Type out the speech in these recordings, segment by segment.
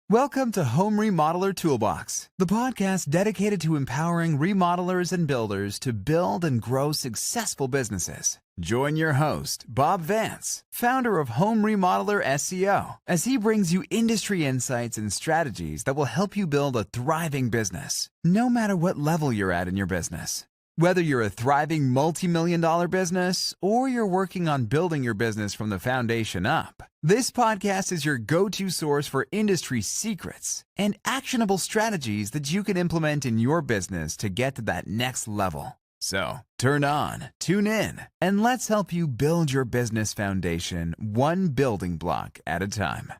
Welcome to Home Remodeler Toolbox, the podcast dedicated to empowering remodelers and builders to build and grow successful businesses. Join your host, Bob Vance, founder of Home Remodeler SEO, as he brings you industry insights and strategies that will help you build a thriving business, no matter what level you're at in your business. Whether you're a thriving multi-million-dollar business or you're working on building your business from the foundation up, this podcast is your go-to source for industry secrets and actionable strategies that you can implement in your business to get to that next level. So, turn on, tune in, and let's help you build your business foundation one building block at a time.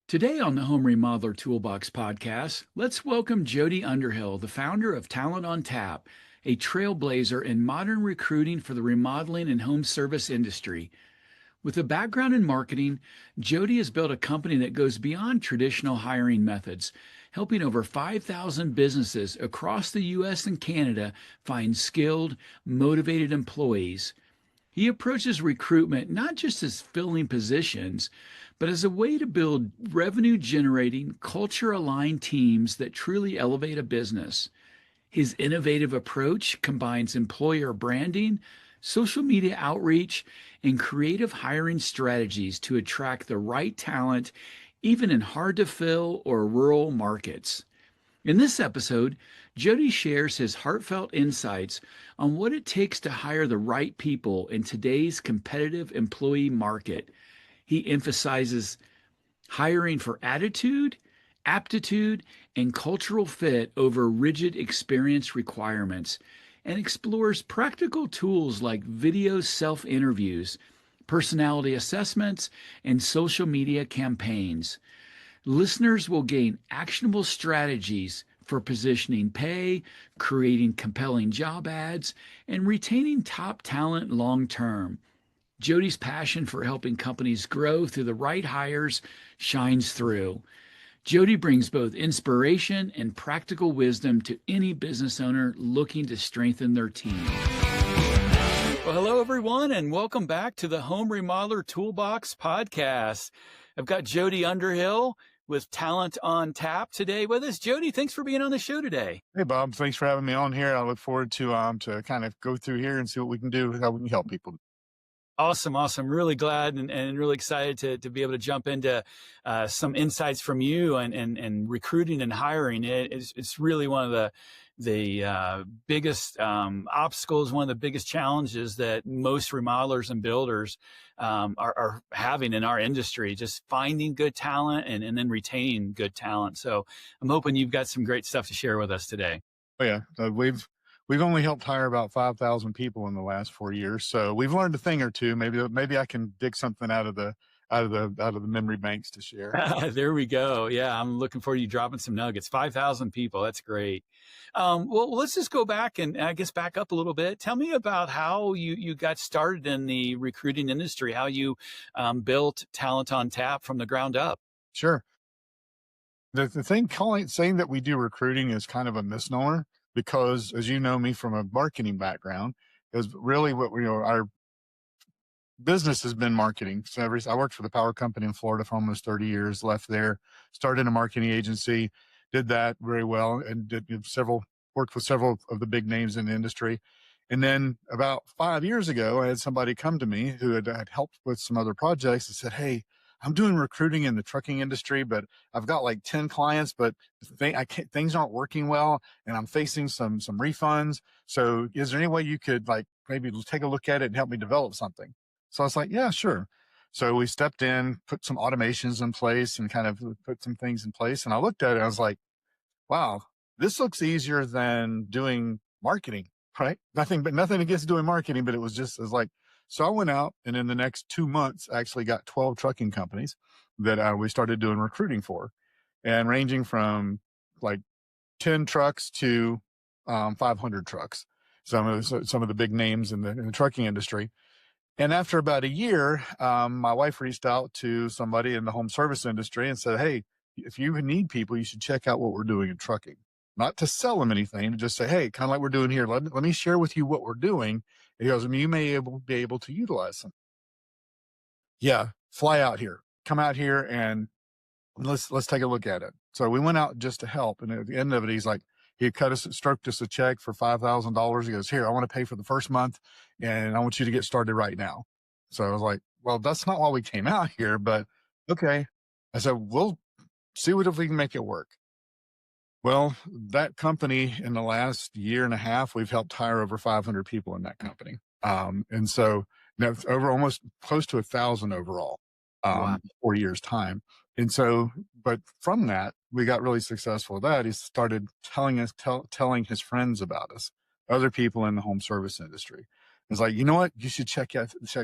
Today on the Home Remodeler Toolbox podcast, let's welcome Jody Underhill, the founder of Talent on Tap, a trailblazer in modern recruiting for the remodeling and home service industry. With a background in marketing, Jody has built a company that goes beyond traditional hiring methods, helping over 5,000 businesses across the U.S. and Canada find skilled, motivated employees. He approaches recruitment not just as filling positions, but as a way to build revenue-generating, culture-aligned teams that truly elevate a business. His innovative approach combines employer branding, social media outreach, and creative hiring strategies to attract the right talent, even in hard-to-fill or rural markets. In this episode, Jody shares his heartfelt insights on what it takes to hire the right people in today's competitive employee market. He emphasizes hiring for attitude, aptitude, and cultural fit over rigid experience requirements, and explores practical tools like video self-interviews, personality assessments, and social media campaigns. Listeners will gain actionable strategies for positioning pay, creating compelling job ads, and retaining top talent long-term. Jody's passion for helping companies grow through the right hires shines through. Jody brings both inspiration and practical wisdom to any business owner looking to strengthen their team. Well, hello, everyone, and welcome back to the Home Remodeler Toolbox podcast. I've got Jody Underhill with Talent on Tap today with us. Jody, thanks for being on the show today. Hey, Bob. Thanks for having me on here. I look forward to kind of go through here and see what we can do, how we can help people. Awesome. Really glad and really excited to be able to jump into some insights from you and recruiting and hiring. It's really one of the biggest obstacles, one of the biggest challenges that most remodelers and builders are having in our industry, just finding good talent and then retaining good talent. So I'm hoping you've got some great stuff to share with us today. Oh, yeah. We've only helped hire about 5,000 people in the last 4 years, so we've learned a thing or two. Maybe I can dig something out of the memory banks to share. There we go. Yeah, I'm looking forward to you dropping some nuggets. 5,000 people. That's great. Well, let's just go back and I guess back up a little bit. Tell me about how you got started in the recruiting industry, how you built Talent on Tap from the ground up. Sure. The thing saying that we do recruiting is kind of a misnomer, because as you know me from a marketing background, is really what our business has been marketing. So I worked for the power company in Florida for almost 30 years, left there, started a marketing agency, did that very well, and worked with several of the big names in the industry. And then about 5 years ago, I had somebody come to me who had helped with some other projects and said, "Hey, I'm doing recruiting in the trucking industry, but I've got like 10 clients, but things aren't working well, and I'm facing some refunds. So is there any way you could like maybe take a look at it and help me develop something?" So I was like, "Yeah, sure." So we stepped in, put some automations in place and kind of put some things in place. And I looked at it, and I was like, "Wow, this looks easier than doing marketing," right? Nothing against doing marketing, but it was like, so I went out and in the next 2 months actually got 12 trucking companies that we started doing recruiting for, and ranging from like 10 trucks to 500 trucks. Some of the big names in the trucking industry. And after about a year, my wife reached out to somebody in the home service industry and said, "Hey, if you need people, you should check out what we're doing in trucking." Not to sell them anything, to just say, "Hey, kind of like we're doing here. Let me share with you what we're doing." He goes, "You may be able to utilize them." Yeah, fly out here, come out here and let's take a look at it. So we went out just to help. And at the end of it, he stroked us a check for $5,000. He goes, here, I want to pay for the first month and I want you to get started right now. So I was like, well, that's not why we came out here, but okay. I said, we'll see what if we can make it work. Well, that company in the last year and a half, we've helped hire over 500 people in that company. And so now it's over almost close to 1,000 overall, Wow. 4 years time. And so, but from that, we got really successful with that. He started telling his friends about us, other people in the home service industry. It's like, you know what? You should check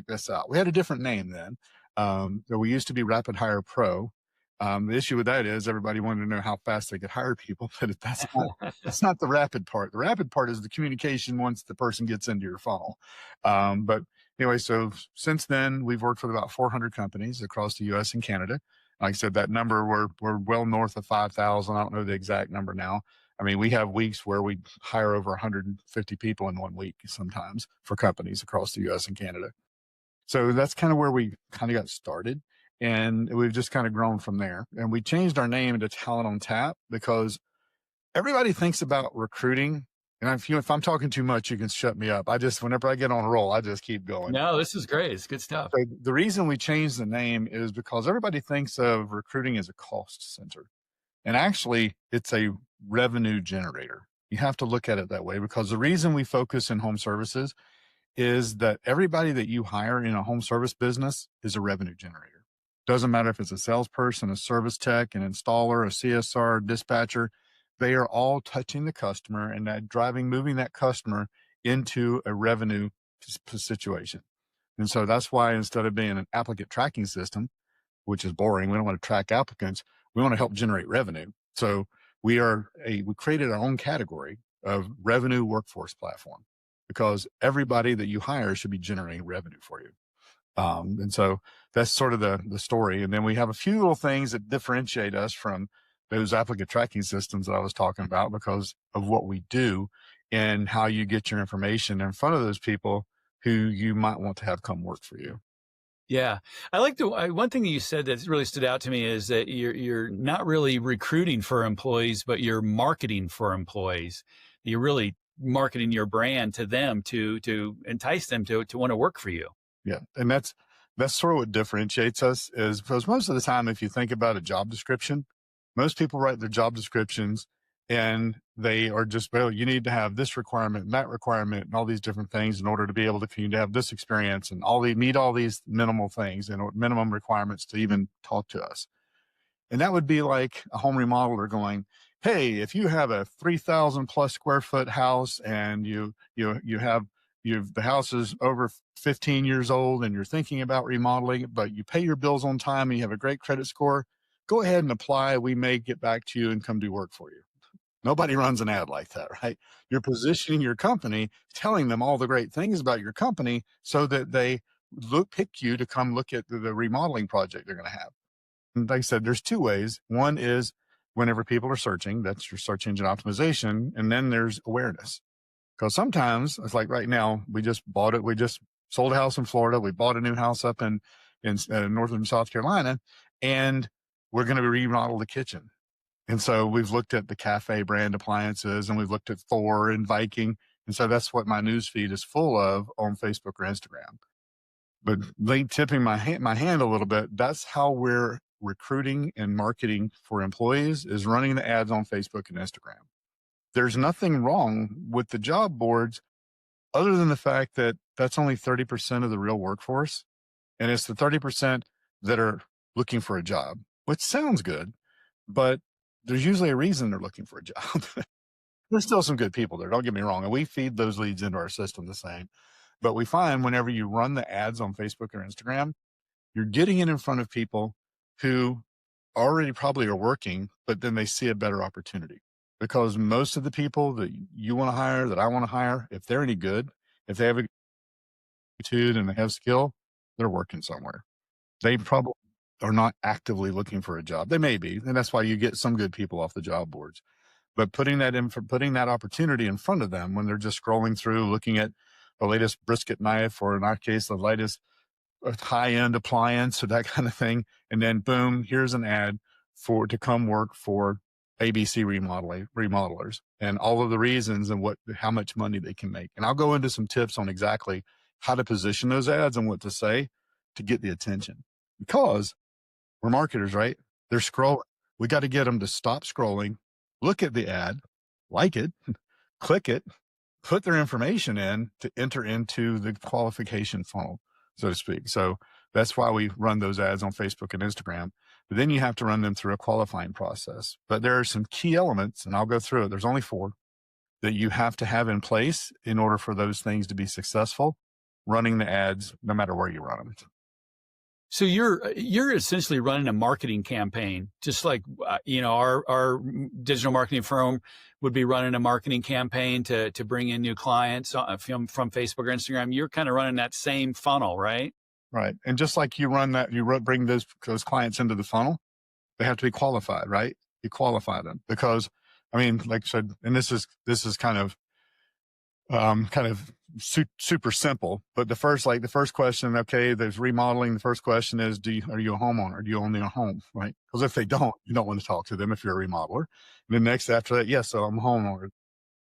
this out. We had a different name then. So we used to be Rapid Hire Pro. The issue with that is everybody wanted to know how fast they could hire people, but that's not the rapid part. The rapid part is the communication once the person gets into your funnel. But anyway, so since then we've worked with about 400 companies across the U.S. and Canada. Like I said, that number we're well north of 5,000. I don't know the exact number now. I mean, we have weeks where we hire over 150 people in one week sometimes for companies across the U.S. and Canada. So that's kind of where we kind of got started. And we've just kind of grown from there. And we changed our name to Talent on Tap because everybody thinks about recruiting. And if I'm talking too much, you can shut me up. Whenever I get on a roll, I just keep going. No, this is great. It's good stuff. So the reason we changed the name is because everybody thinks of recruiting as a cost center. And actually, it's a revenue generator. You have to look at it that way because the reason we focus in home services is that everybody that you hire in a home service business is a revenue generator. Doesn't matter if it's a salesperson, a service tech, an installer, a CSR, dispatcher, they are all touching the customer and moving that customer into a revenue situation. And so that's why instead of being an applicant tracking system, which is boring, we don't want to track applicants, we want to help generate revenue. So we created our own category of revenue workforce platform because everybody that you hire should be generating revenue for you. And so that's sort of the story. And then we have a few little things that differentiate us from those applicant tracking systems that I was talking about because of what we do and how you get your information in front of those people who you might want to have come work for you. Yeah. I like one thing that you said that really stood out to me is that you're not really recruiting for employees, but you're marketing for employees. You're really marketing your brand to them to entice them to want to work for you. Yeah. And that's sort of what differentiates us is because most of the time, if you think about a job description, most people write their job descriptions and they are just, well, you need to have this requirement and that requirement and all these different things in order to be able to continue to have this experience and meet all these minimal things and minimum requirements to even talk to us. And that would be like a home remodeler going, hey, if you have a 3,000 plus square foot house and the house is over 15 years old and you're thinking about remodeling it, but you pay your bills on time and you have a great credit score, go ahead and apply. We may get back to you and come do work for you. Nobody runs an ad like that, right? You're positioning your company, telling them all the great things about your company so that they pick you to come look at the remodeling project they're going to have. And like I said, there's two ways. One is whenever people are searching, that's your search engine optimization. And then there's awareness. Because sometimes it's like right now, we just bought it. We just sold a house in Florida. We bought a new house up in northern South Carolina, and we're going to remodel the kitchen. And so we've looked at the Cafe brand appliances and we've looked at Thor and Viking. And so that's what my news feed is full of on Facebook or Instagram. But late tipping my hand a little bit, that's how we're recruiting and marketing for employees is running the ads on Facebook and Instagram. There's nothing wrong with the job boards other than the fact that that's only 30% of the real workforce. And it's the 30% that are looking for a job, which sounds good, but there's usually a reason they're looking for a job. There's still some good people there. Don't get me wrong. And we feed those leads into our system the same. But we find whenever you run the ads on Facebook or Instagram, you're getting it in front of people who already probably are working, but then they see a better opportunity. Because most of the people that you want to hire, that I want to hire, if they're any good, if they have a attitude and they have skill, they're working somewhere. They probably are not actively looking for a job. They may be, and that's why you get some good people off the job boards. But putting that opportunity in front of them when they're just scrolling through, looking at the latest brisket knife, or in our case, the latest high-end appliance or that kind of thing, and then boom, here's an ad. to come work for ABC remodelers and all of the reasons and how much money they can make. And I'll go into some tips on exactly how to position those ads and what to say to get the attention, because we're marketers, right? They're scrolling. We got to get them to stop scrolling, look at the ad, like it, click it, put their information in to enter into the qualification funnel, so to speak. So that's why we run those ads on Facebook and Instagram. But then you have to run them through a qualifying process. But there are some key elements, and I'll go through it. There's only 4 that you have to have in place in order for those things to be successful, running the ads, no matter where you run them. So you're essentially running a marketing campaign, just like our digital marketing firm would be running a marketing campaign to bring in new clients from Facebook or Instagram. You're kind of running that same funnel, right? Right. And just like you run that, bring those clients into the funnel, they have to be qualified, right? You qualify them because, I mean, like I said, and this is kind of super simple, but the first question, okay, there's remodeling. The first question is, are you a homeowner? Do you own your home? Right? Because if they don't, you don't want to talk to them if you're a remodeler. And then next after that, yes, so I'm a homeowner.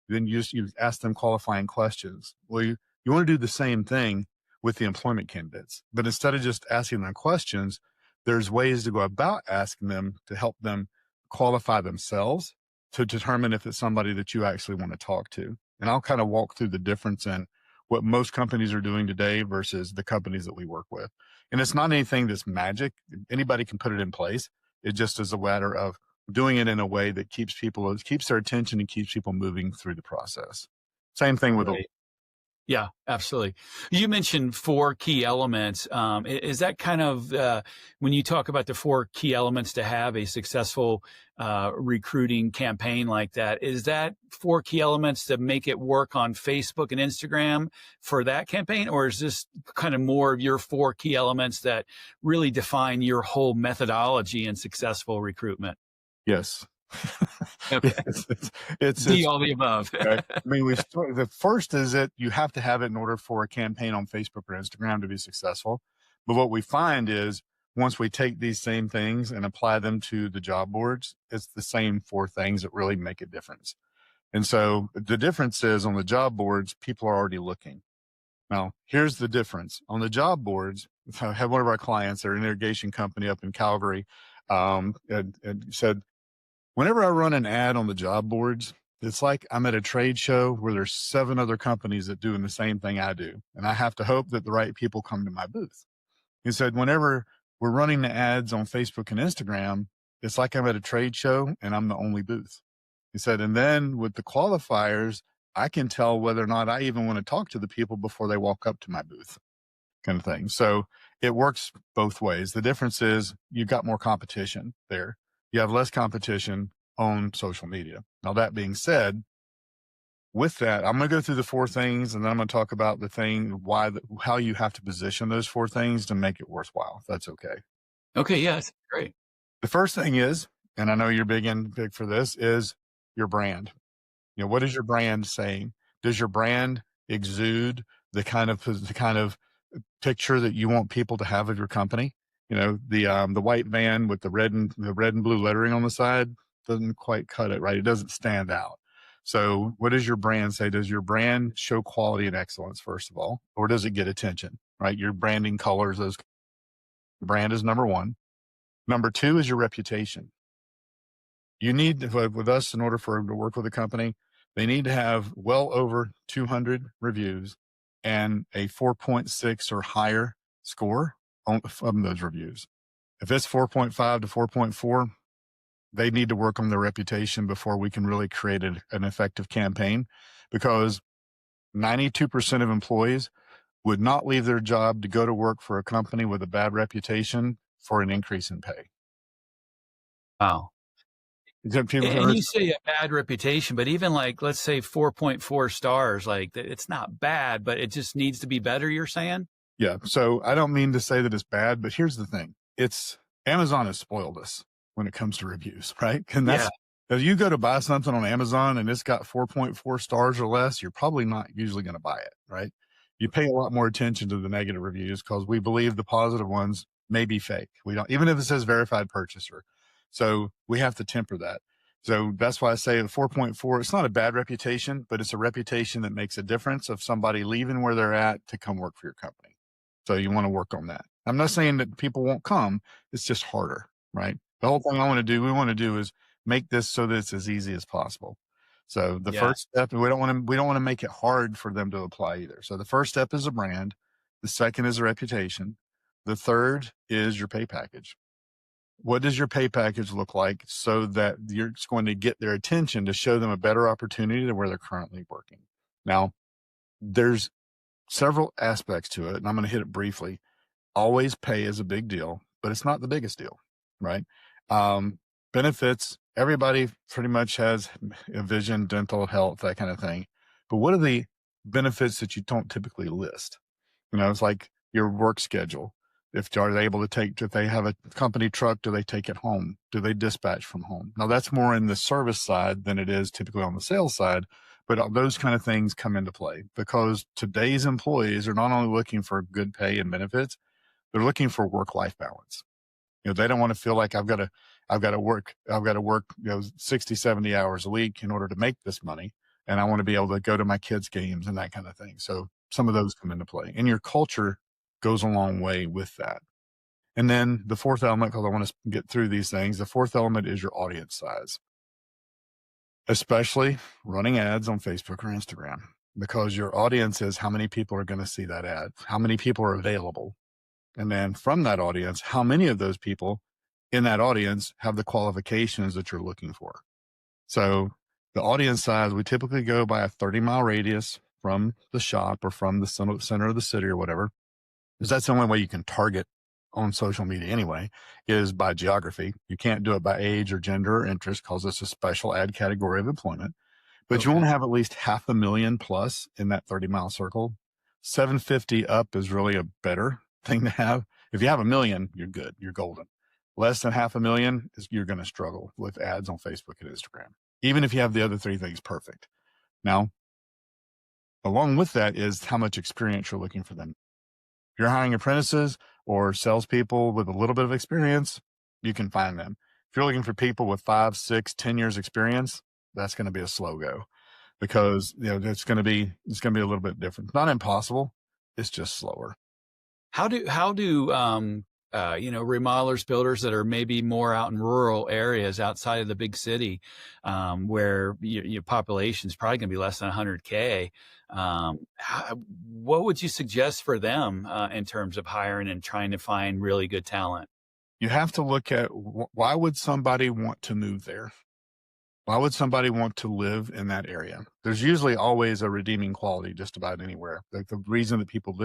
Then you ask them qualifying questions. Well, you want to do the same thing with the employment candidates, but instead of just asking them questions, there's ways to go about asking them to help them qualify themselves to determine if it's somebody that you actually want to talk to. And I'll kind of walk through the difference in what most companies are doing today versus the companies that we work with. And it's not anything that's magic. Anybody can put it in place. It just is a matter of doing it in a way that keeps their attention and keeps people moving through the process. Same thing with Right. Yeah, absolutely. You mentioned 4 key elements. Is that kind of when you talk about the 4 key elements to have a successful recruiting campaign like that? Is that 4 key elements to make it work on Facebook and Instagram for that campaign, or is this kind of more of your 4 key elements that really define your whole methodology in successful recruitment? Yes. Okay, It's all the above. right. I mean, the first is that you have to have it in order for a campaign on Facebook or Instagram to be successful. But what we find is once we take these same things and apply them to the job boards, it's the same 4 things that really make a difference. And so the difference is on the job boards, people are already looking. Now, here's the difference. On the job boards, I had one of our clients, they're an irrigation company up in Calgary, and said, whenever I run an ad on the job boards, it's like I'm at a trade show where there's 7 other companies that doing the same thing I do. And I have to hope that the right people come to my booth. He said, whenever we're running the ads on Facebook and Instagram, it's like I'm at a trade show and I'm the only booth. He said, and then with the qualifiers, I can tell whether or not I even want to talk to the people before they walk up to my booth, kind of thing. So it works both ways. The difference is you've got more competition there. You have less competition on social media. Now, that being said, with that, I'm going to go through the 4 things, and then I'm going to talk about how you have to position those 4 things to make it worthwhile. If that's okay. Okay, yes, great. The first thing is, and I know you're big for this, is your brand. What is your brand saying? Does your brand exude the kind of picture that you want people to have of your company? The white van with the red and blue lettering on the side doesn't quite cut it, right? It doesn't stand out. So what does your brand say? Does your brand show quality and excellence, first of all, or does it get attention, right? Your branding colors, those brand is number 1. Number 2 is your reputation. You need with us, in order for them to work with a company, they need to have well over 200 reviews and a 4.6 or higher score from those reviews. If it's 4.5 to 4.4, they need to work on their reputation before we can really create an effective campaign, because 92% of employees would not leave their job to go to work for a company with a bad reputation for an increase in pay. Wow. People And you say a bad reputation, but even like, let's say 4.4 stars, like it's not bad, but it just needs to be better, you're saying? Yeah. So I don't mean to say that it's bad, but here's the thing. Amazon has spoiled us when it comes to reviews, right? And if you go to buy something on Amazon and it's got 4.4 stars or less, you're probably not usually going to buy it, right? You pay a lot more attention to the negative reviews because we believe the positive ones may be fake. We don't, even if it says verified purchaser, So we have to temper that. So that's why I say the 4.4, it's not a bad reputation, but it's a reputation that makes a difference of somebody leaving where they're at to come work for your company. So you want to work on that. I'm not saying that people won't come. It's just harder, right? The whole thing we want to do is make this so that it's as easy as possible. So the Yeah. first step, we don't want to make it hard for them to apply either. So the first step is a brand. The second is a reputation. The third is your pay package. What does your pay package look like so that you're just going to get their attention to show them a better opportunity than where they're currently working? Now, there's several aspects to it, and I'm going to hit it briefly. Always pay is a big deal, but it's not the biggest deal, right? Benefits, everybody pretty much has a vision, dental, health, that kind of thing. But what are the benefits that you don't typically list? It's like your work schedule. If are they able to take, if they have a company truck, do they take it home? Do they dispatch from home? Now that's more in the service side than it is typically on the sales side, but those kind of things come into play because today's employees are not only looking for good pay and benefits, they're looking for work-life balance. They don't want to feel like I've got to work, 60, 70 hours a week in order to make this money. And I want to be able to go to my kids' games and that kind of thing. So some of those come into play, and your culture goes a long way with that. And then the fourth element, because I want to get through these things, the fourth element is your audience size, especially running ads on Facebook or Instagram, because your audience is how many people are going to see that ad, how many people are available. And then from that audience, how many of those people in that audience have the qualifications that you're looking for? So the audience size, we typically go by a 30-mile radius from the shop or from the center of the city or whatever, because that's the only way you can target on social media anyway, is by geography. You can't do it by age or gender or interest because it's a special ad category of employment. But you want to have at least 500,000 plus in that 30-mile circle. 750 up is really a better thing to have. If you have 1 million, you're good. You're golden. Less than 500,000 you're going to struggle with ads on Facebook and Instagram, even if you have the other three things perfect. Now, along with that is how much experience you're looking for them. If you're hiring apprentices or salespeople with a little bit of experience, you can find them. If you're looking for people with 5, 6, 10 years experience, that's going to be a slow go, because it's going to be a little bit different. Not impossible. It's just slower. How do remodelers, builders that are maybe more out in rural areas outside of the big city, where your population is probably going to be less than 100K. What would you suggest for them in terms of hiring and trying to find really good talent? You have to look at why would somebody want to move there? Why would somebody want to live in that area? There's usually always a redeeming quality just about anywhere. Like there's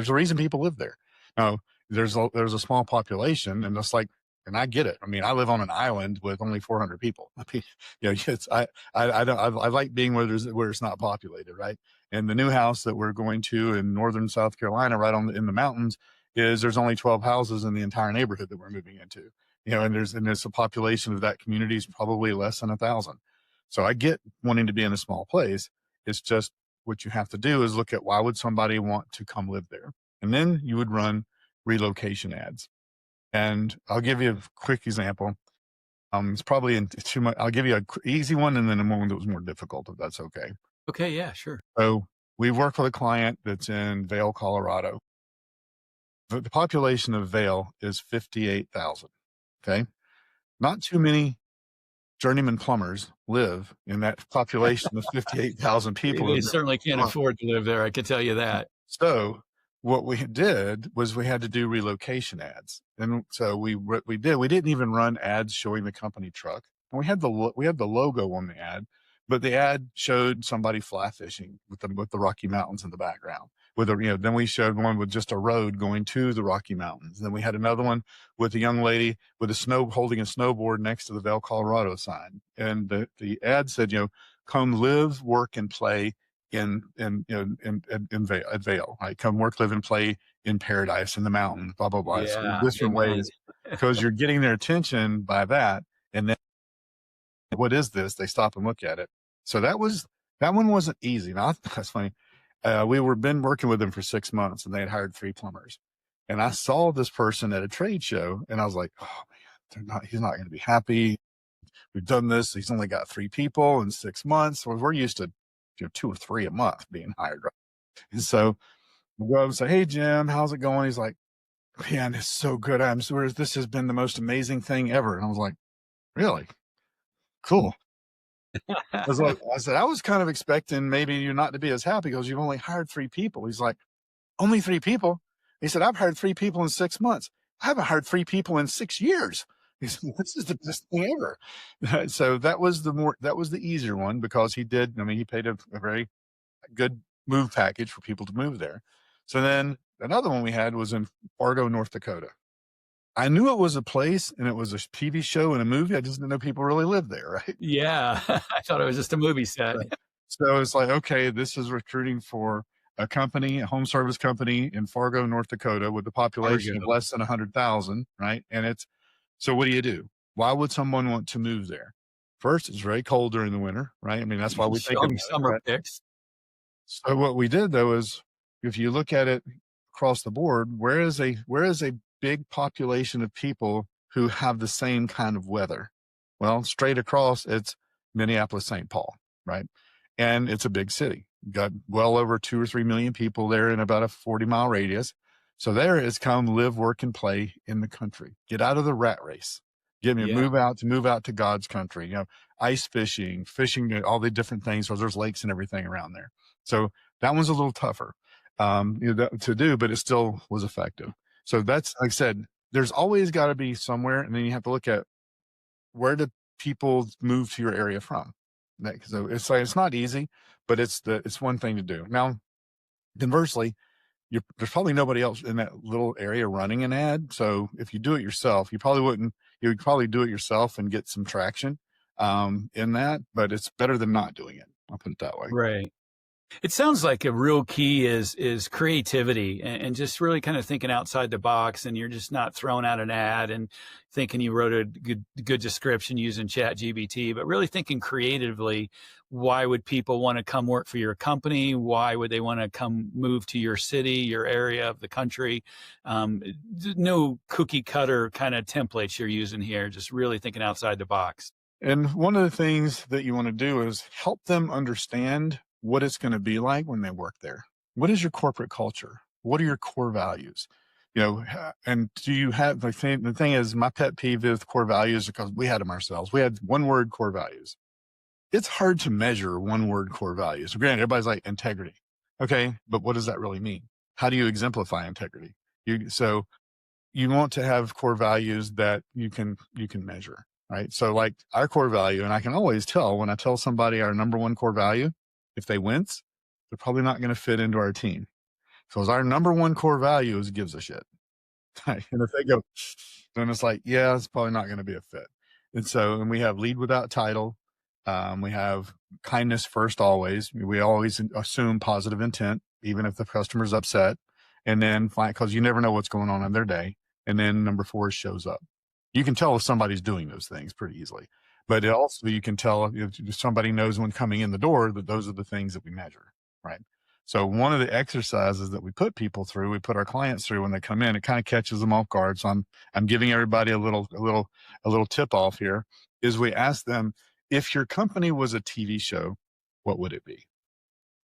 a reason people live there. Now, there's a small population, and and I get it. I mean, I live on an island with only 400 people. I mean, I like being where it's not populated, right? And the new house that we're going to in northern South Carolina, right in the mountains, there's only 12 houses in the entire neighborhood that we're moving into. And there's a population of that community is probably less than 1,000. So I get wanting to be in a small place. It's just what you have to do is look at why would somebody want to come live there? And then you would run relocation ads. And I'll give you a quick example. It's probably in too much. I'll give you an easy one and then one that was more difficult, if that's okay. Okay, yeah, sure. So we work with a client that's in Vail, Colorado. The population of Vail is 58,000. Okay. Not too many journeyman plumbers live in that population of 58,000 people. They certainly can't afford to live there. I can tell you that. So what we did was we had to do relocation ads. And so we didn't even run ads showing the company truck. And we had the logo on the ad, but the ad showed somebody fly fishing with the Rocky Mountains in the background. Then we showed one with just a road going to the Rocky Mountains. Then we had another one with a young lady with holding a snowboard next to the Vail, Colorado sign. And the ad said, come live, work, and play in Vail, at Vail. Right? Come work, live, and play in paradise in the mountains, blah, blah, blah. Yeah, so different ways, because you're getting their attention by that. And then what is this? They stop and look at it. So that one wasn't easy. Now, that's funny. Been working with them for 6 months, and they had hired 3 plumbers. And I saw this person at a trade show, and I was like, oh man, he's not going to be happy. we've done this. He's only got 3 people in 6 months. Well, we're used to 2 or 3 a month being hired. Right? And so we go up and say, hey, Jim, how's it going? He's like, man, it's so good. I'm sure this has been the most amazing thing ever. And I was like, really? Cool. I said, I was kind of expecting maybe you not to be as happy because you've only hired 3 people. He's like, only 3 people? He said, I've hired 3 people in 6 months. I haven't hired 3 people in 6 years. He said, this is the best thing ever. So that was the easier one because he paid a very good move package for people to move there. So then another one we had was in Fargo, North Dakota. I knew it was a place and it was a TV show and a movie. I just didn't know people really lived there, right? Yeah. I thought it was just a movie set. So it's like, okay, this is recruiting for a company, a home service company in Fargo, North Dakota, with a population of less than 100,000, right? So what do? Why would someone want to move there? First, it's very cold during the winter, right? I mean, that's why we think of summer right? picks. So what we did though is, if you look at it across the board, where is a big population of people who have the same kind of weather? Well, straight across, it's Minneapolis, St. Paul, right? And it's a big city. Got well over 2 or 3 million people there in about a 40-mile radius. So there is come live, work, and play in the country. Get out of the rat race. Move out to God's country. Ice fishing, all the different things. So there's lakes and everything around there. So that one's a little tougher to do, but it still was effective. So that's, like I said, there's always got to be somewhere, and then you have to look at where do people move to your area from. So it's like, it's not easy, but it's one thing to do. Now, conversely, there's probably nobody else in that little area running an ad. So if you do it yourself, you would probably do it yourself and get some traction in that, but it's better than not doing it. I'll put it that way. Right. It sounds like a real key is creativity and just really kind of thinking outside the box, and you're just not throwing out an ad and thinking you wrote a good description using ChatGPT, but really thinking creatively. Why would people want to come work for your company? Why would they want to come move to your city, your area of the country? No cookie cutter kind of templates you're using here, just really thinking outside the box. And one of the things that you want to do is help them understand what it's going to be like when they work there. What is your corporate culture? What are your core values? And do you have the thing is, my pet peeve with core values, because we had them ourselves. We had one word core values. It's hard to measure one word core values. Granted, everybody's like integrity. Okay. But what does that really mean? How do you exemplify integrity? So you want to have core values that you can measure, right? So like our core value, and I can always tell when I tell somebody our number one core value, if they wince, they're probably not going to fit into our team. So our number one core value is gives a shit. And if they go, then it's like, yeah, it's probably not going to be a fit. And we have lead without title. We have kindness first always. We always assume positive intent, even if the customer's upset. And then because you never know what's going on in their day. And then number 4 is shows up. You can tell if somebody's doing those things pretty easily. But also you can tell if somebody knows when coming in the door that those are the things that we measure, right? So one of the exercises that we put people through, we put our clients through when they come in, it kind of catches them off guard. So I'm giving everybody a little tip off here, is we ask them, if your company was a TV show, what would it be?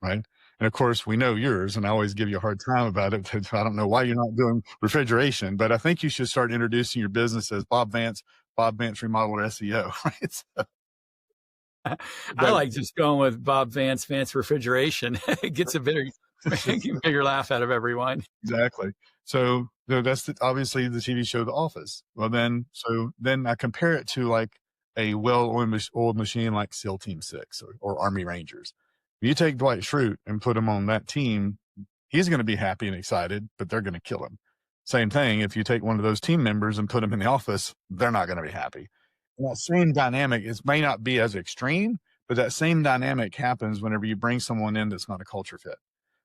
Right. And of course, we know yours, and I always give you a hard time about it. I don't know why you're not doing refrigeration, but I think you should start introducing your business as Bob Vance Remodeler SEO. Right. So, I like just going with Bob Vance Refrigeration. It gets a bigger laugh out of everyone. Exactly. So that's obviously the TV show The Office. Well, then I compare it to like a well-oiled machine like SEAL Team 6 or Army Rangers. You take Dwight Schrute and put him on that team, he's going to be happy and excited, but they're going to kill him. Same thing, if you take one of those team members and put them in the office, they're not going to be happy. And that same dynamic, it may not be as extreme, but that same dynamic happens whenever you bring someone in that's not a culture fit.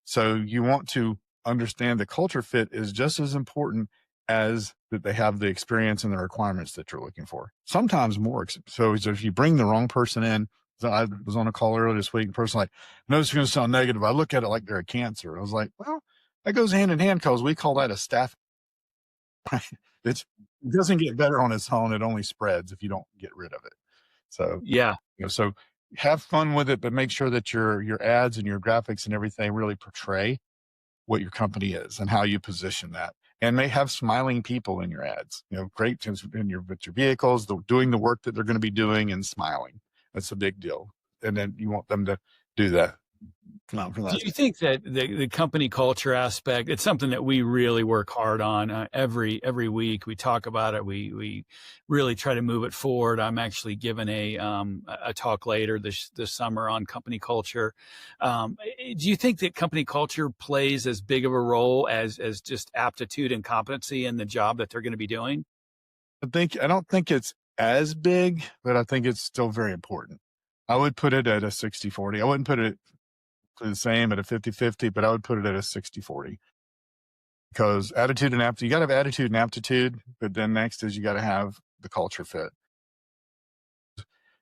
So you want to understand the culture fit is just as important as that they have the experience and the requirements that you're looking for. Sometimes more. So if you bring the wrong person in, so I was on a call earlier this week, the person like, no, it's going to sound negative. I look at it like they're a cancer. I was like, well, that goes hand in hand because we call that a staff. It doesn't get better on its own. It only spreads if you don't get rid of it. So, Yeah. so have fun with it, but make sure that your ads and your graphics and everything really portray what your company is and how you position that. And may have smiling people in your ads, great things in with your vehicles, doing the work that they're going to be doing and smiling. That's a big deal. And then you want them to do that. Come on from Do that. you think that the company culture aspect, it's something that we really work hard on every week. We talk about it. We really try to move it forward. I'm actually giving a talk later this summer on company culture. Do you think that company culture plays as big of a role as just aptitude and competency in the job that they're going to be doing? I don't think it's as big, but I think it's still very important. I would put it at a 60-40. I wouldn't put it the same at a 50-50, but I would put it at a 60-40 because attitude and aptitude, you got to have attitude and aptitude, but then next is you got to have the culture fit.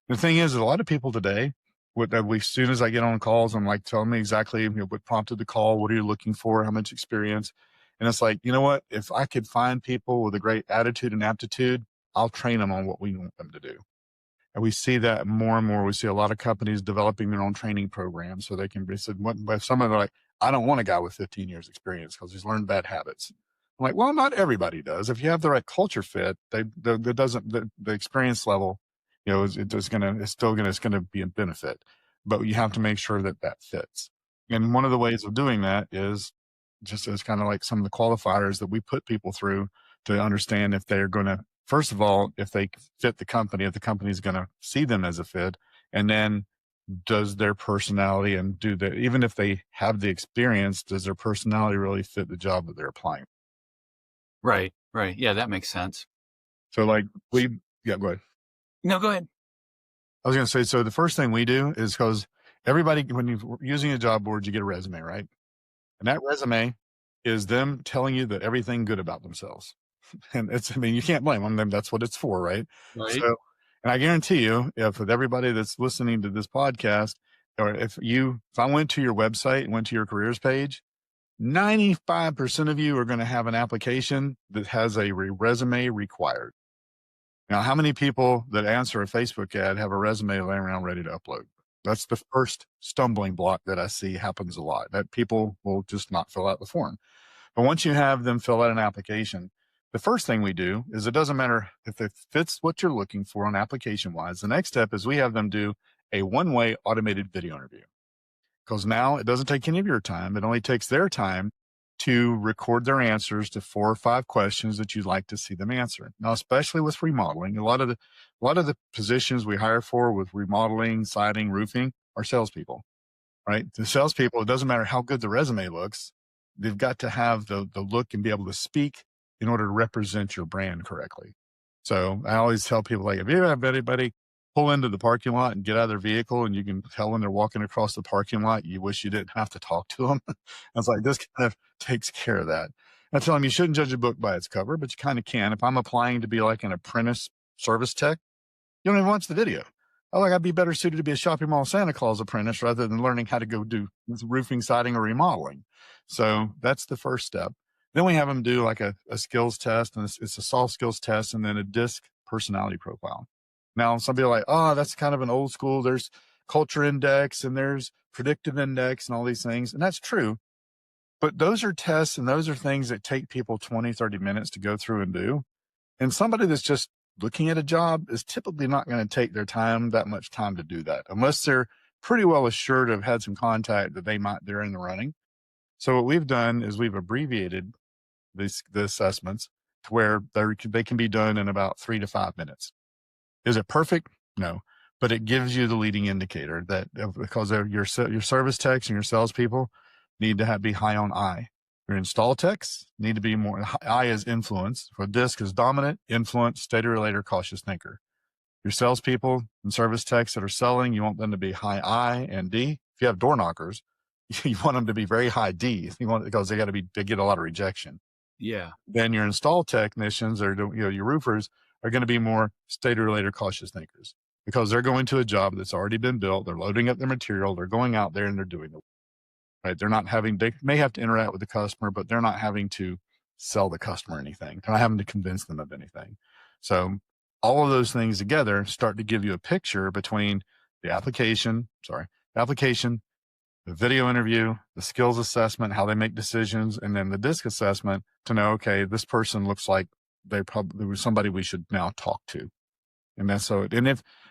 The thing is, a lot of people today, as soon as I get on calls, I'm like, tell me exactly what prompted the call. What are you looking for? How much experience? And it's like, you know what? If I could find people with a great attitude and aptitude, I'll train them on what we want them to do. And we see that more and more. We see a lot of companies developing their own training programs so they can be said, if someone like, I don't want a guy with 15 years experience because he's learned bad habits. I'm like, well, not everybody does. If you have the right culture fit, the experience level, it's going to be a benefit, but you have to make sure that that fits. And one of the ways of doing that is just as kind of like some of the qualifiers that we put people through to understand if they're going to, first of all, if they fit the company, if the company is going to see them as a fit, and then does their personality and even if they have the experience, does their personality really fit the job that they're applying? Right. Right. Yeah, that makes sense. So like yeah, go ahead. No, go ahead. I was going to say, so the first thing we do is because everybody, when you're using a job board, you get a resume, right? And that resume is them telling you that everything good about themselves. And I mean, you can't blame them. That's what it's for, right? Right. So, and I guarantee you, if with everybody that's listening to this podcast, or if I went to your website and went to your careers page, 95% of you are going to have an application that has a resume required. Now, how many people that answer a Facebook ad have a resume laying around ready to upload? That's the first stumbling block that I see happens a lot, that people will just not fill out the form. But once you have them fill out an application, the first thing we do is, it doesn't matter if it fits what you're looking for on application wise. The next step is we have them do a one-way automated video interview, because now it doesn't take any of your time. It only takes their time to record their answers to 4 or 5 questions that you'd like to see them answer. Now, especially with remodeling, a lot of the positions we hire for with remodeling, siding, roofing are salespeople, right? The salespeople, it doesn't matter how good the resume looks. They've got to have the look and be able to speak in order to represent your brand correctly. So I always tell people, like, if you have anybody pull into the parking lot and get out of their vehicle, and you can tell when they're walking across the parking lot, you wish you didn't have to talk to them. I was like, this kind of takes care of that. I tell them you shouldn't judge a book by its cover, but you kind of can. If I'm applying to be like an apprentice service tech, you don't even watch the video. I like, I'd be better suited to be a shopping mall Santa Claus apprentice rather than learning how to go do roofing, siding, or remodeling. So that's the first step. Then we have them do like a skills test, and it's a soft skills test, and then a DISC personality profile. Now, some people are like, oh, that's kind of an old school. There's culture index and there's predictive index and all these things. And that's true. But those are tests and those are things that take people 20, 30 minutes to go through and do. And somebody that's just looking at a job is typically not going to take their time, that much time to do that, unless they're pretty well assured to have had some contact that they're in the running. So what we've done is we've abbreviated the assessments to where they can be done in about 3 to 5 minutes. Is it perfect? No, but it gives you the leading indicator that because your service techs and your salespeople need to be high on I. Your install techs need to be more. I is influence. For DISC is dominant, influence, steady relator, cautious thinker. Your salespeople and service techs that are selling, you want them to be high I and D. If you have door knockers, you want them to be very high D. Because they get a lot of rejection. Yeah. Then your install technicians or your roofers are going to be more steady relator, cautious thinkers, because they're going to a job that's already been built. They're loading up their material. They're going out there and they're doing the work, right. They may have to interact with the customer, but they're not having to sell the customer anything. They're not having to convince them of anything. So all of those things together start to give you a picture between the application, the video interview, the skills assessment, how they make decisions, and then the disc assessment to know, okay, this person looks like they probably was somebody we should now talk to. And that's so, and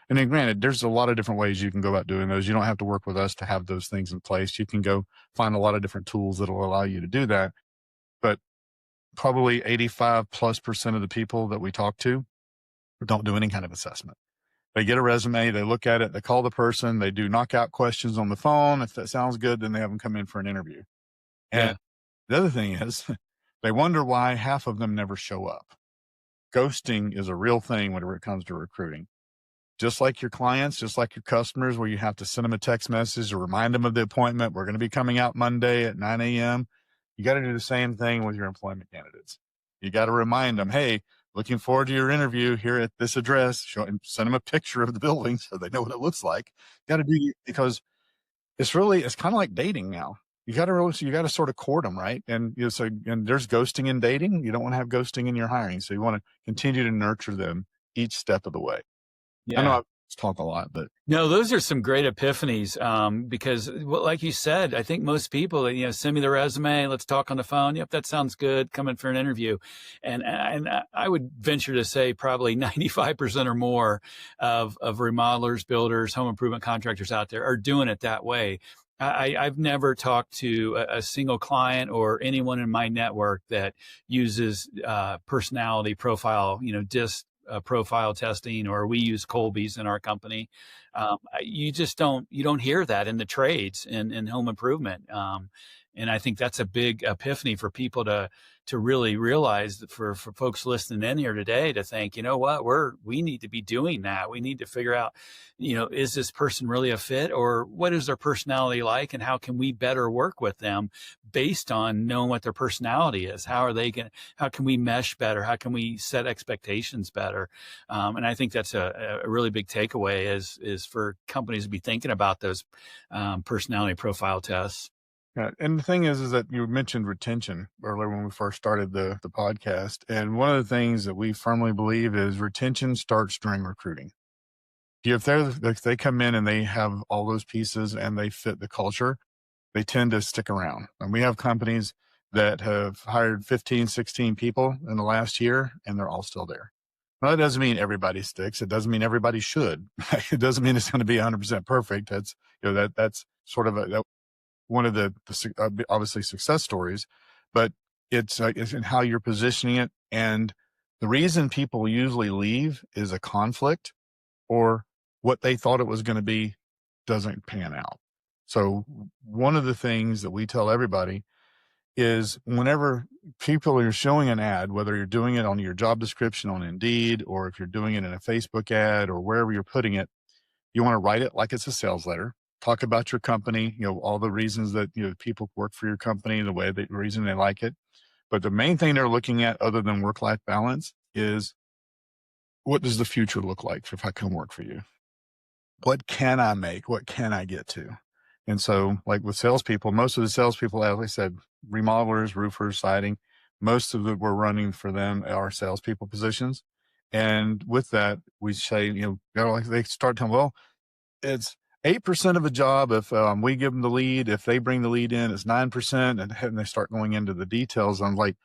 then granted, there's a lot of different ways you can go about doing those. You don't have to work with us to have those things in place. You can go find a lot of different tools that'll allow you to do that. But probably 85+% of the people that we talk to don't do any kind of assessment. They get a resume, they look at it, they call the person, they do knockout questions on the phone. If that sounds good, then they have them come in for an interview. And Yeah. the other thing is they wonder why half of them never show up. Ghosting is a real thing whenever it comes to recruiting. Just like your clients, just like your customers, where you have to send them a text message or remind them of the appointment. We're going to be coming out Monday at 9 a.m. You got to do the same thing with your employment candidates. You got to remind them, hey, looking forward to your interview here at this address. Send them a picture of the building so they know what it looks like. Got to do, because it's kind of like dating now. You got to sort of court them, right? And and there's ghosting in dating. You don't want to have ghosting in your hiring, so you want to continue to nurture them each step of the way. I know Yeah. I talk a lot, but No, those are some great epiphanies, because well, like you said, I think most people, send me the resume, let's talk on the phone. Yep, that sounds good. Come in for an interview. And I would venture to say probably 95% or more of remodelers, builders, home improvement contractors out there are doing it that way. I've never talked to a single client or anyone in my network that uses personality profile, DISC profile testing, or we use Colby's in our company. You just you don't hear that in the trades in home improvement. And I think that's a big epiphany for people to really realize, that for folks listening in here today, to think, you know what, we need to be doing that. We need to figure out, is this person really a fit, or what is their personality like, and how can we better work with them based on knowing what their personality is? How can we mesh better? How can we set expectations better? And I think that's a really big takeaway is for companies to be thinking about those personality profile tests. yeah. And the thing is that you mentioned retention earlier when we first started the podcast. And one of the things that we firmly believe is retention starts during recruiting. If they come in and they have all those pieces and they fit the culture, they tend to stick around. And we have companies that have hired 15, 16 people in the last year, and they're all still there. Now, that doesn't mean everybody sticks. It doesn't mean everybody should. It doesn't mean it's going to be 100% perfect. That's, that's sort of one of the obviously success stories, but it's in how you're positioning it. And the reason people usually leave is a conflict, or what they thought it was going to be doesn't pan out. So one of the things that we tell everybody is, whenever people are showing an ad, whether you're doing it on your job description on Indeed, or if you're doing it in a Facebook ad, or wherever you're putting it, you want to write it like it's a sales letter. Talk about your company, all the reasons that people work for your company, the reason they like it. But the main thing they're looking at, other than work-life balance, is, what does the future look like if I come work for you? What can I make? What can I get to? And so, like with salespeople, most of the salespeople, as I said, remodelers, roofers, siding, most of the we're running for them are salespeople positions. And with that, we say, like they start telling, well, it's 8% of a job if we give them the lead. If they bring the lead in, it's 9%. And they start going into the details. I'm like,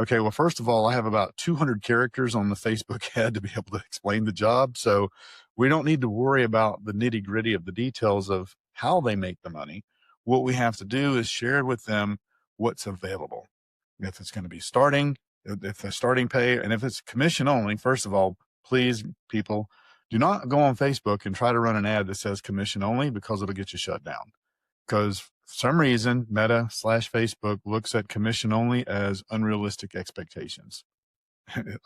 okay, well, first of all, I have about 200 characters on the Facebook ad to be able to explain the job. So we don't need to worry about the nitty gritty of the details of how they make the money. What we have to do is share with them what's available. If it's going to be if the starting pay, and if it's commission only, first of all, please, people, do not go on Facebook and try to run an ad that says commission only, because it'll get you shut down. Because for some reason, Meta/Facebook looks at commission only as unrealistic expectations.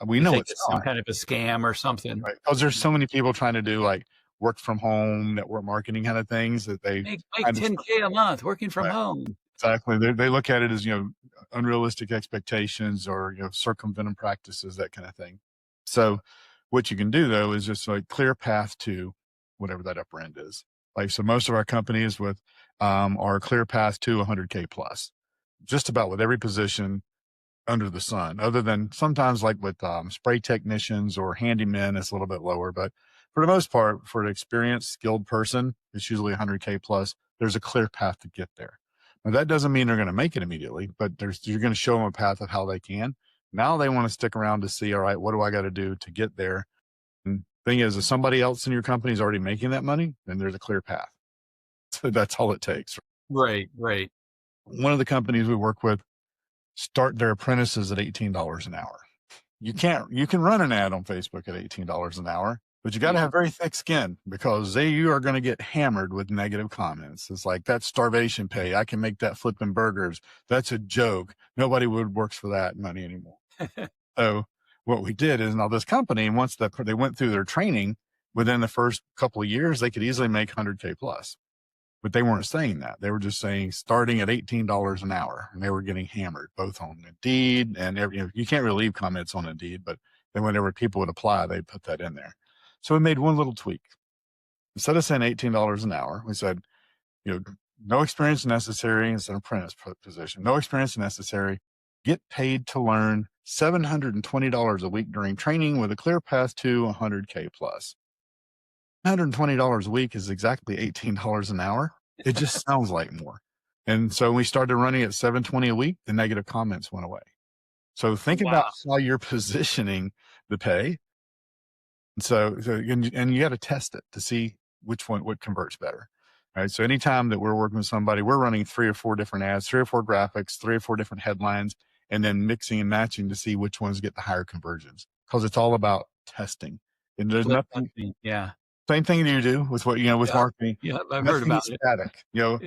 We They know think it's it's some not, kind of a scam or something. right? Because there's so many people trying to do like work from home, network marketing kind of things that they Make kind of, 10K a month working from right, home. exactly. They look at it as, unrealistic expectations, or, circumventing practices, that kind of thing. So what you can do though is just like clear path to whatever that upper end is. Like, so most of our companies are clear path to 100K plus, just about with every position. under the sun, other than sometimes like with spray technicians or handymen, it's a little bit lower. But for the most part, for an experienced, skilled person, it's usually 100K plus. There's a clear path to get there. Now, that doesn't mean they're going to make it immediately, but you're going to show them a path of how they can. Now they want to stick around to see, all right, what do I got to do to get there? And thing is, if somebody else in your company is already making that money, then there's a clear path. So that's all it takes. Right, right. One of the companies we work with start their apprentices at $18 an hour. You can run an ad on Facebook at $18 an hour, but you got to have very thick skin because you are going to get hammered with negative comments. It's like, that's starvation pay. I can make that flipping burgers. That's a joke. Nobody works for that money anymore. So what we did is, now this company, once they went through their training, within the first couple of years, they could easily make 100K plus. But they weren't saying that. They were just saying starting at $18 an hour, and they were getting hammered both on Indeed and you can't really leave comments on Indeed, but then whenever people would apply, they'd put that in there. So we made one little tweak. Instead of saying $18 an hour, we said, no experience necessary. It's an apprentice position. No experience necessary. Get paid to learn $720 a week during training with a clear path to 100K plus. $120 a week is exactly $18 an hour. It just sounds like more. And so we started running at $720 a week. The negative comments went away. So think about how you're positioning the pay. And you got to test it to see what converts better. Right. So anytime that we're working with somebody, we're running 3 or 4 different ads, 3 or 4 graphics, 3 or 4 different headlines, and then mixing and matching to see which ones get the higher conversions, because it's all about testing. And there's nothing. Yeah. Same thing you do with with marketing. Yeah, I've heard about it. Static.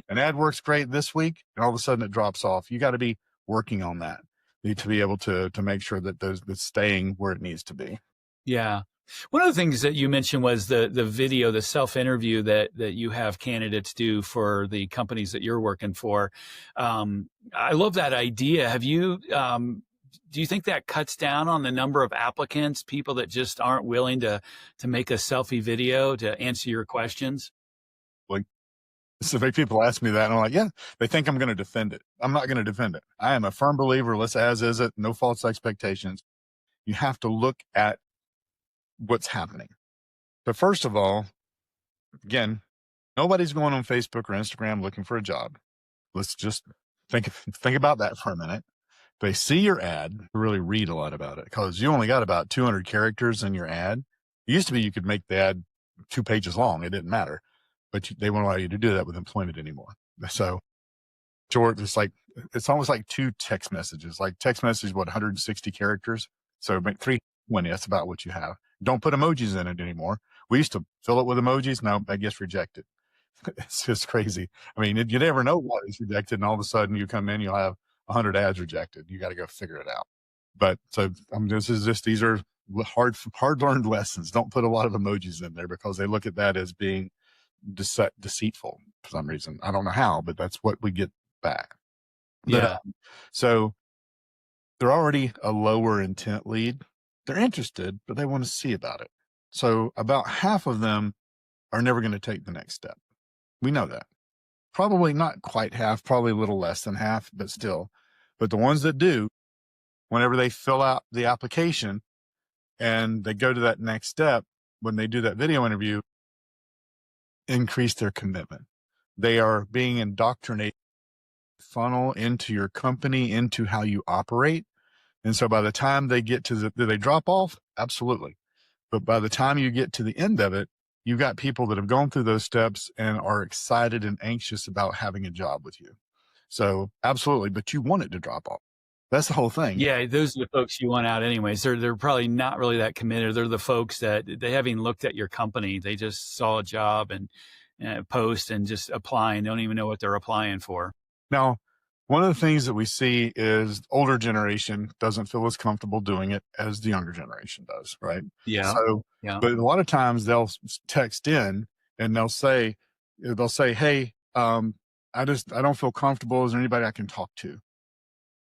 An ad works great this week, and all of a sudden it drops off. You got to be working on that. You need to be able to make sure that it's staying where it needs to be. Yeah. One of the things that you mentioned was the video, the self-interview that you have candidates do for the companies that you're working for. I love that idea. Have you, do you think that cuts down on the number of applicants, people that just aren't willing to make a selfie video to answer your questions? So people ask me that, and I'm like, yeah, they think I'm going to defend it. I'm not going to defend it. I am a firm believer, let's as is it, no false expectations. You have to look at what's happening. So first of all, again, nobody's going on Facebook or Instagram looking for a job. Let's just think about that for a minute. They see your ad, really read a lot about it, because you only got about 200 characters in your ad. It used to be you could make the ad 2 pages long. It didn't matter, but they won't allow you to do that with employment anymore. So short, it's almost like 2 text messages, like text message, 160 characters. So make 320, that's about what you have. Don't put emojis in it anymore. We used to fill it with emojis. Now I guess rejected. It's just crazy. I mean, you never know what is rejected, and all of a sudden you come in, you'll have 100 ads rejected. You got to go figure it out. But so these are hard learned lessons. Don't put a lot of emojis in there, because they look at that as being deceitful for some reason. I don't know how, but that's what we get back. Yeah. So they're already a lower intent lead. They're interested, but they want to see about it. So about half of them are never going to take the next step. We know that. Probably not quite half, probably a little less than half, but still. But the ones that do, whenever they fill out the application and they go to that next step, when they do that video interview, increase their commitment. They are being indoctrinated, funnel into your company, into how you operate. And so by the time they get to do they drop off? Absolutely. But by the time you get to the end of it, you've got people that have gone through those steps and are excited and anxious about having a job with you. So absolutely, but you want it to drop off. That's the whole thing. Yeah, those are the folks you want out anyways. They're probably not really that committed. They're the folks that they haven't even looked at your company. They just saw a job and post and just apply and don't even know what they're applying for. Now, one of the things that we see is older generation doesn't feel as comfortable doing it as the younger generation does, right? Yeah. So, yeah. But a lot of times they'll text in and they'll say, hey, I don't feel comfortable. Is there anybody I can talk to?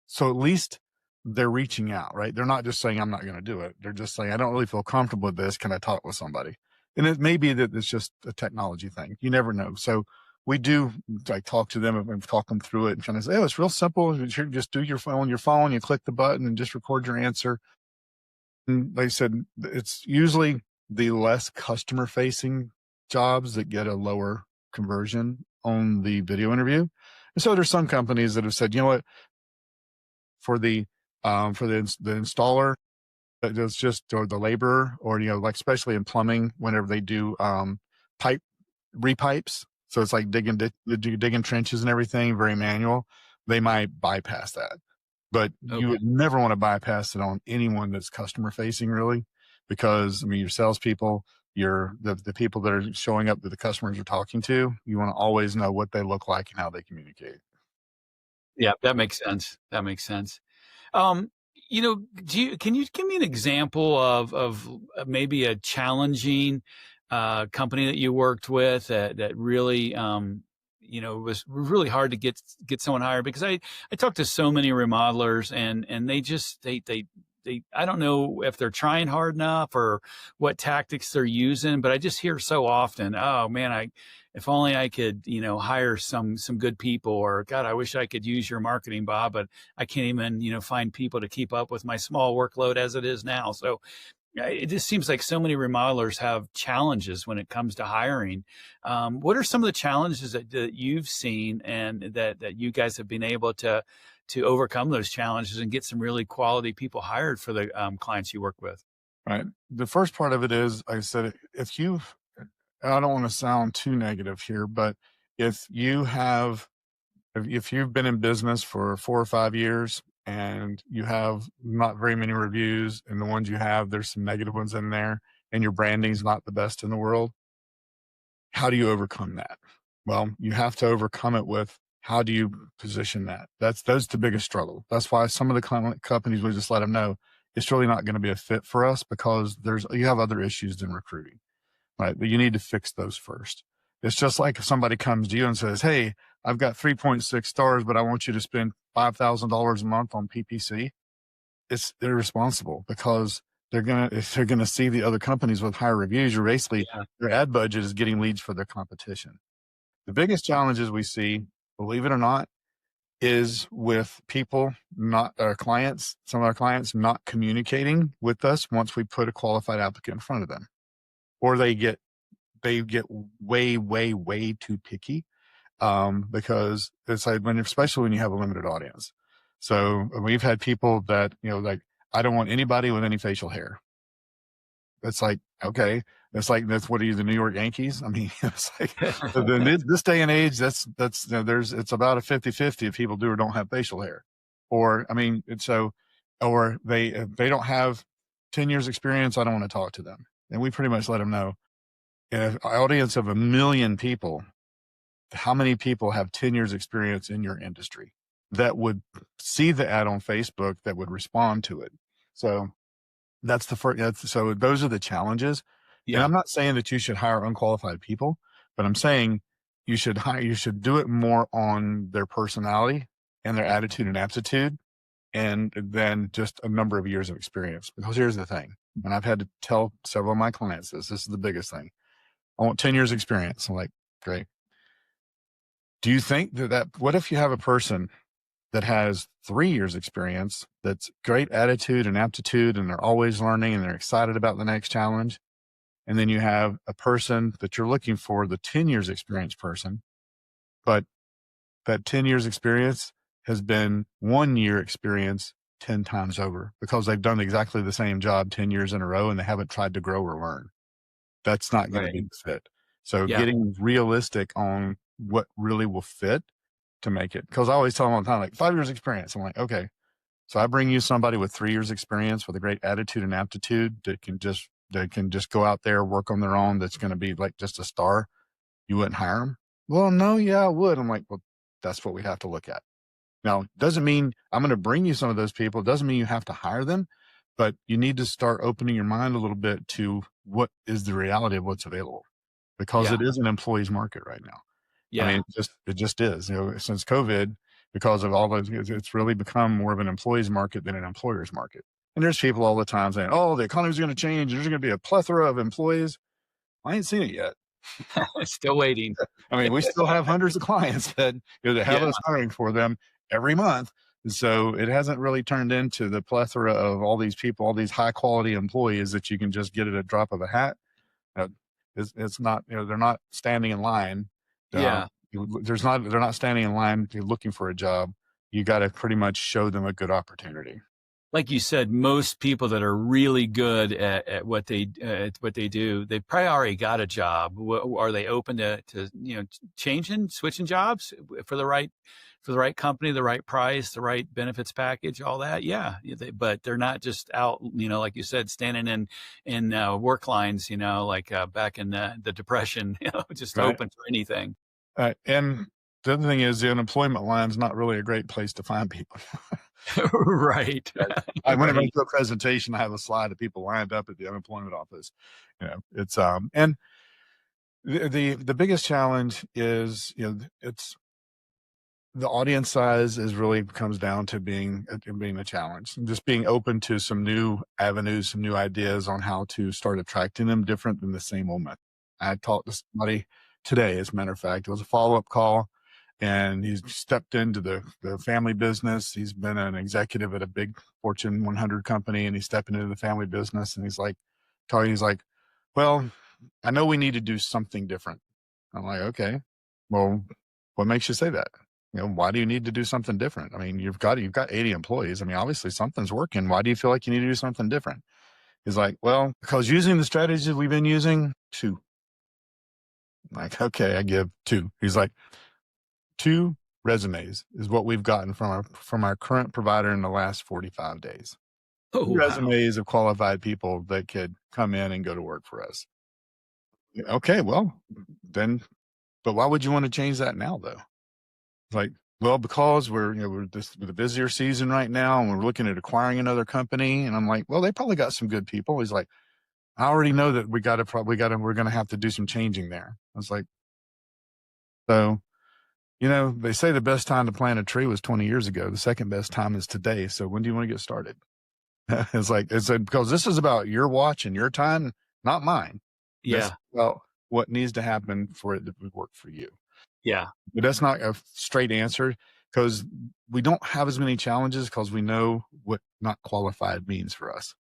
So at least they're reaching out, right? They're not just saying, I'm not going to do it. They're just saying, I don't really feel comfortable with this. Can I talk with somebody? And it may be that it's just a technology thing. You never know. So we do like talk to them and talk them through it and kind of say, oh, it's real simple. You just do your phone on your phone, you click the button and just record your answer. And like I said, it's usually the less customer facing jobs that get a lower conversion on the video interview. And so there's some companies that have said, you know what, for the installer, it's just, or the laborer, or, you know, like especially in plumbing, whenever they do pipe repipes. So it's like digging trenches and everything, very manual. They might bypass that, but you Okay. would never want to bypass it on anyone that's customer facing, really, because I mean, your salespeople, the people that are showing up that the customers are talking to, you want to always know what they look like and how they communicate. Yeah, that makes sense. That makes sense. Um, can you give me an example of maybe a challenging company that you worked with that really was really hard to get someone hired? Because I talk to so many remodelers and they just they I don't know if they're trying hard enough or what tactics they're using, but I just hear so often, oh man, I if only I could, hire some good people, or God, I wish I could use your marketing, Bob, but I can't even, find people to keep up with my small workload as it is now. So it just seems like so many remodelers have challenges when it comes to hiring. What are some of the challenges that you've seen and that you guys have been able to overcome those challenges and get some really quality people hired for the clients you work with? Right. The first part of it is, like I said, I don't want to sound too negative here, but if you have, if you've been in business for 4 or 5 years and you have not very many reviews, and the ones you have, there's some negative ones in there, and your branding's not the best in the world, how do you overcome that? Well, you have to overcome it with how do you position that? That's the biggest struggle. That's why some of the companies, we just let them know it's really not going to be a fit for us, because you have other issues than recruiting, right? But you need to fix those first. It's just like if somebody comes to you and says, hey, I've got 3.6 stars, but I want you to spend $5,000 a month on PPC. It's irresponsible, because if they're gonna see the other companies with higher reviews, you're basically, Yeah. their ad budget is getting leads for their competition. The biggest challenges we see, believe it or not, is with people, not our clients, some of our clients not communicating with us once we put a qualified applicant in front of them, or they get way, way, way too picky, because it's like especially when you have a limited audience. So we've had people that, like, I don't want anybody with any facial hair. It's like, okay, it's like, that's what are you, the New York Yankees? I mean, it's like, then this day and age, it's about a 50-50 if people do or don't have facial hair. Or, I mean, or if they don't have 10 years experience, I don't want to talk to them. And we pretty much let them know, if an audience of 1 million people, how many people have 10 years experience in your industry that would see the ad on Facebook, that would respond to it? So that's the first. So those are the challenges. And Yeah. I'm not saying that you should hire unqualified people, but I'm saying you should do it more on their personality and their attitude and aptitude, and then just a number of years of experience. Because here's the thing, and I've had to tell several of my clients this is the biggest thing. I want 10 years experience. I'm like, great. Do you think what if you have a person that has 3 years experience, that's great attitude and aptitude, and they're always learning and they're excited about the next challenge? And then you have a person that you're looking for, the 10 years experience person, but that 10 years experience has been 1 year experience 10 times over, because they've done exactly the same job 10 years in a row and they haven't tried to grow or learn. That's not going to Right. be the fit. So Yeah. getting realistic on what really will fit to make it. Because I always tell them all the time, like, 5 years experience. I'm like, okay, so I bring you somebody with 3 years experience with a great attitude and aptitude that can just go out there, work on their own. That's going to be like just a star. You wouldn't hire them? Well, no, yeah, I would. I'm like, well, that's what we have to look at. Now, doesn't mean I'm going to bring you some of those people. It doesn't mean you have to hire them, but you need to start opening your mind a little bit to what is the reality of what's available, because Yeah. it is an employee's market right now. I mean, Yeah. it just is, since COVID, because of all those, it's really become more of an employee's market than an employer's market. And there's people all the time saying, oh, the economy's going to change. There's going to be a plethora of employees. I ain't seen it yet. Still waiting. I mean, we still have hundreds of clients that, that have Yeah. us hiring for them every month. And so it hasn't really turned into the plethora of all these people, all these high quality employees that you can just get at a drop of a hat. Uh, it's not, they're not standing in line. Uh, Yeah. they're not standing in line looking for a job. You got to pretty much show them a good opportunity. Like you said, most people that are really good at what they do, they probably already got a job. Are they open to switching jobs for the right company, the right price, the right benefits package, all that? Yeah, but they're not just out, like you said, standing in work lines, like back in the Depression, just Right. open for anything. And the other thing is the unemployment line is not really a great place to find people. Right. Whenever I Right. do a presentation, I have a slide of people lined up at the unemployment office. It's and the biggest challenge is it's the audience size is really comes down to being a challenge, and just being open to some new avenues, some new ideas on how to start attracting them different than the same old method. I talked to somebody today, as a matter of fact, it was a follow-up call, and he's stepped into the family business. He's been an executive at a big Fortune 100 company, and he's stepping into the family business. And he's like, well, I know we need to do something different. I'm like, okay, well, what makes you say that? Why do you need to do something different? I mean, you've got 80 employees. I mean, obviously something's working. Why do you feel like you need to do something different? He's like, well, because using the strategies we've been using, two. I'm like, okay, I give two. He's like, two resumes is what we've gotten from our current provider in the last 45 days. Oh, Two wow. resumes of qualified people that could come in and go to work for us. Okay, well, then, but why would you want to change that now, though? Like, well, because we're just with a busier season right now, and we're looking at acquiring another company. And I'm like, well, they probably got some good people. He's like, I already know that we're going to have to do some changing there. I was like, so, they say the best time to plant a tree was 20 years ago. The second best time is today. So when do you want to get started? It's because this is about your watch and your time, not mine. This is Yeah. about what needs to happen for it to work for you. Yeah. But that's not a straight answer, because we don't have as many challenges because we know what not qualified means for us.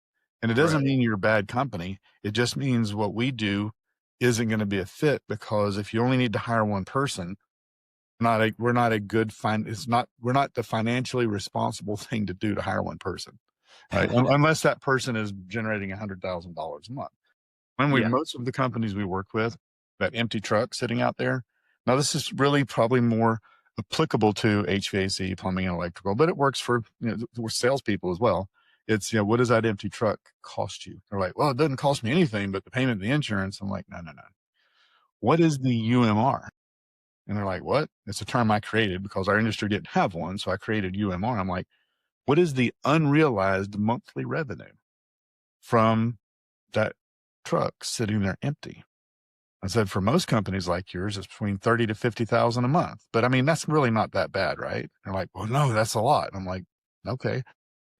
And it doesn't Right. mean you're a bad company. It just means what we do isn't going to be a fit, because if you only need to hire one person, we're not a good we're not the financially responsible thing to do to hire one person, right? Unless that person is generating $100,000 a month. Yeah. Most of the companies we work with, that empty truck sitting out there. Now, this is really probably more applicable to HVAC, plumbing, and electrical, but it works for salespeople as well. It's what does that empty truck cost you? They're like, well, it doesn't cost me anything but the payment of the insurance. I'm like, no, no, no. What is the UMR? And they're like, what? It's a term I created because our industry didn't have one, so I created UMR. I'm like, what is the unrealized monthly revenue from that truck sitting there empty? I said, for most companies like yours, it's between 30 to 50,000 a month. But I mean, that's really not that bad, right? They're like, well, no, that's a lot. I'm like, okay.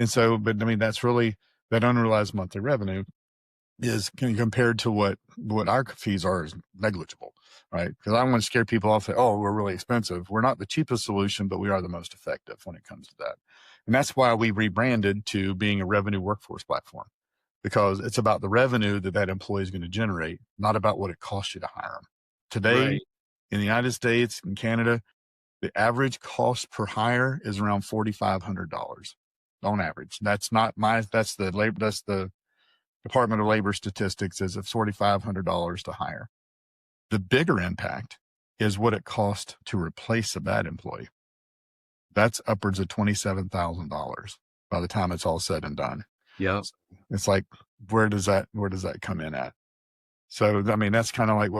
And so, but I mean, that's really that unrealized monthly revenue is compared to what our fees are is negligible, right? Because I don't want to scare people off. Say, oh, we're really expensive. We're not the cheapest solution, but we are the most effective when it comes to that. And that's why we rebranded to being a revenue workforce platform, because it's about the revenue that employee is going to generate, not about what it costs you to hire them. Today, Right. in the United States and Canada, the average cost per hire is around $4,500 on average. That's the Department of Labor statistics is it's $4,500 to hire. The bigger impact is what it costs to replace a bad employee. That's upwards of $27,000 by the time it's all said and done. Yep. It's like, where does that come in at? So, I mean, that's kind of like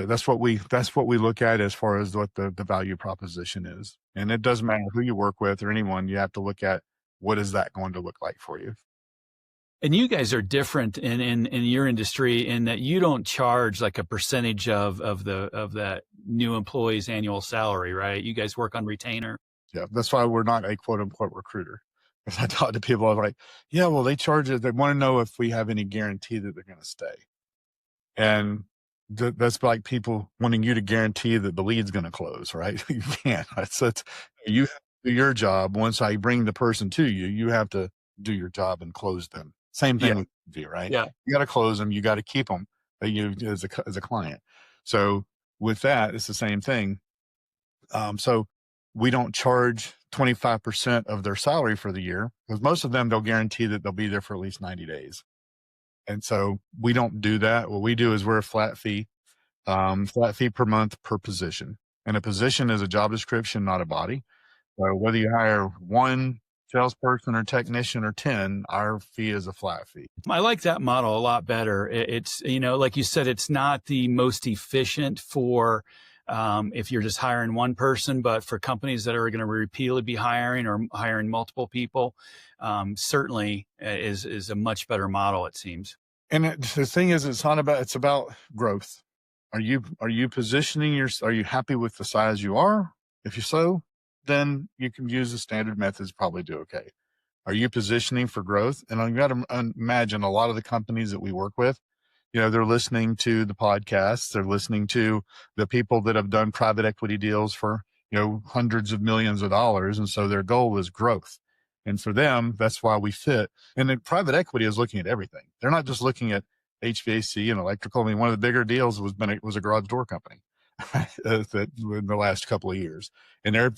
that's what we look at as far as what the value proposition is. And it doesn't matter who you work with or anyone, you have to look at what is that going to look like for you. And you guys are different in your industry in that you don't charge like a percentage of that new employee's annual salary, right? You guys work on retainer. Yeah. That's why we're not a quote unquote recruiter. Because I talk to people, I'm like, yeah, well, they charge it. They want to know if we have any guarantee that they're going to stay. And that's like people wanting you to guarantee that the lead's going to close, right? You can't. That's you have to do your job. Once I bring the person to you, you have to do your job and close them. Same Yeah. thing with you, right? Yeah. You got to close them. You got to keep them. You as a client. So with that, it's the same thing. So we don't charge 25% of their salary for the year because most of them they'll guarantee that they'll be there for at least 90 days. And so we don't do that. What we do is we're a flat fee per month per position. And a position is a job description, not a body. So whether you hire one salesperson or technician or 10, our fee is a flat fee. I like that model a lot better. It's, like you said, it's not the most efficient for if you're just hiring one person, but for companies that are going to repeatedly be hiring or hiring multiple people, certainly is a much better model, it seems. And the thing is, it's about growth. Are you positioning are you happy with the size you are? If you so, then you can use the standard methods, probably do okay. Are you positioning for growth? And I've got to imagine a lot of the companies that we work with, they're listening to the podcasts. They're listening to the people that have done private equity deals for, hundreds of millions of dollars. And so their goal is growth. And for them, that's why we fit. And then private equity is looking at everything. They're not just looking at HVAC and electrical. I mean, one of the bigger deals was a garage door company that in the last couple of years. And there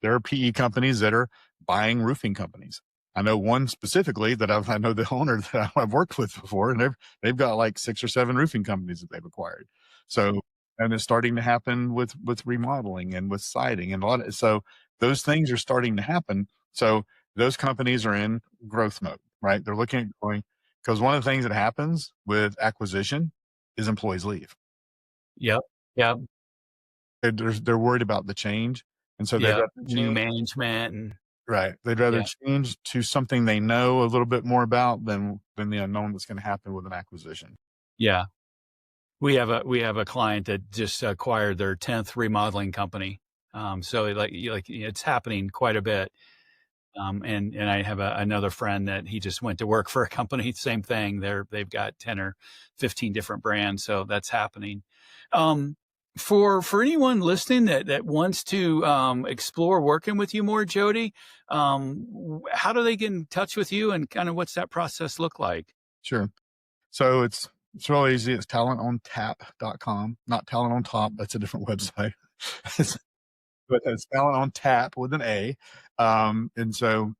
are PE companies that are buying roofing companies. I know one specifically that I know the owner that I've worked with before, and they've got like 6 or 7 roofing companies that they've acquired. So, and it's starting to happen with remodeling and with siding and so those things are starting to happen. So those companies are in growth mode, right? They're looking at growing because one of the things that happens with acquisition is employees leave. Yep. Yep. They're worried about the change. And so they'd Yeah. rather New change. management and Right. They'd rather yeah. change to something they know a little bit more about than the unknown that's going to happen with an acquisition. Yeah. We have a client that just acquired their 10th remodeling company. So it's happening quite a bit. And I have another friend that he just went to work for a company, same thing. They've got 10 or 15 different brands. So that's happening. Um, for anyone listening that wants to explore working with you more, Jody, how do they get in touch with you and kind of what's that process look like? Sure. So it's real easy. It's talentontap.com, not talent on top. That's a different website. But it's talent on tap with an A. And so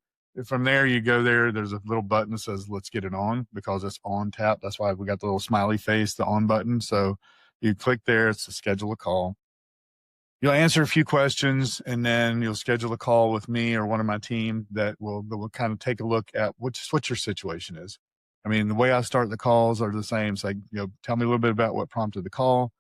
from there, you go there. There's a little button that says, let's get it on because it's on tap. That's why we got the little smiley face, the on button. So you click there. It's to schedule a call. You'll answer a few questions and then you'll schedule a call with me or one of my team that will kind of take a look at what your situation is. I mean, the way I start the calls are the same. It's like, tell me a little bit about what prompted the call.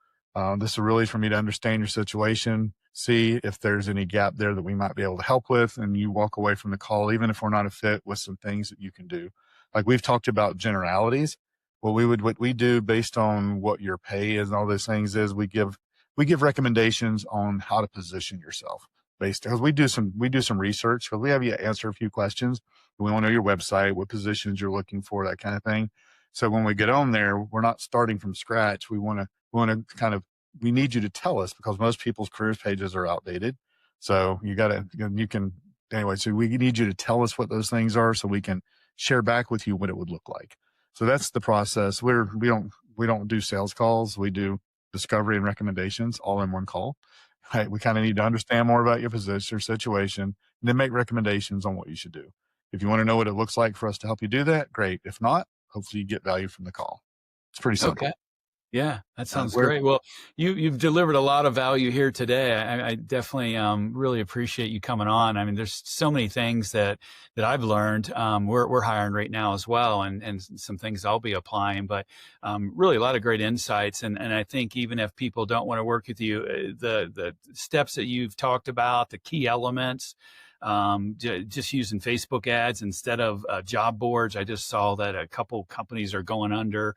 This is really for me to understand your situation, see if there's any gap there that we might be able to help with. And you walk away from the call, even if we're not a fit, with some things that you can do. Like we've talked about generalities. What we do based on what your pay is and all those things is we give recommendations on how to position yourself because we do some research because we have you answer a few questions. We want to know your website, what positions you're looking for, that kind of thing. So when we get on there, we're not starting from scratch. We need you to tell us because most people's careers pages are outdated. So so we need you to tell us what those things are so we can share back with you what it would look like. So that's the process. We don't do sales calls. We do discovery and recommendations all in one call. Right? We kind of need to understand more about your position or situation and then make recommendations on what you should do. If you want to know what it looks like for us to help you do that, great. If not, hopefully you get value from the call. It's pretty simple. Okay. Yeah, that sounds great. Well, you've delivered a lot of value here today. I definitely really appreciate you coming on. I mean, there's so many things that I've learned. We're hiring right now as well, and some things I'll be applying. But really, a lot of great insights. And I think even if people don't want to work with you, the steps that you've talked about, the key elements. Just using Facebook ads instead of job boards. I just saw that a couple companies are going under.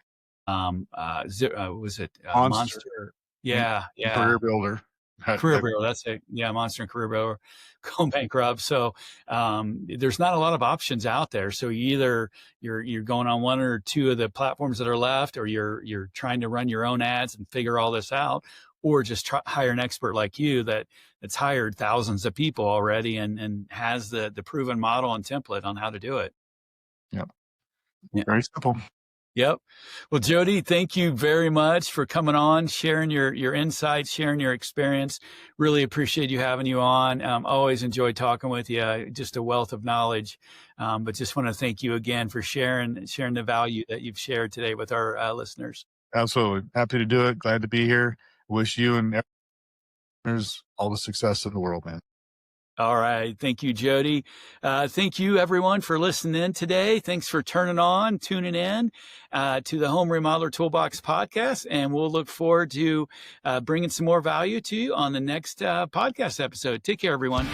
Was it Monster. Monster? Yeah, yeah. Career Builder. Career Bureau, that's it. Yeah, Monster and Career Bureau go bankrupt. So there's not a lot of options out there. So either you're going on one or two of the platforms that are left, or you're trying to run your own ads and figure all this out, or just hire an expert like you that's hired thousands of people already and has the proven model and template on how to do it. Yep. Yeah. Very simple. Yep. Well, Jody, thank you very much for coming on, sharing your insights, sharing your experience. Really appreciate having you on. Always enjoy talking with you. Just a wealth of knowledge. But just want to thank you again for sharing the value that you've shared today with our listeners. Absolutely. Happy to do it. Glad to be here. Wish you and listeners all the success in the world, man. All right. Thank you, Jody. Thank you, everyone, for listening in today. Thanks for tuning in to the Home Remodeler Toolbox podcast. And we'll look forward to bringing some more value to you on the next podcast episode. Take care, everyone.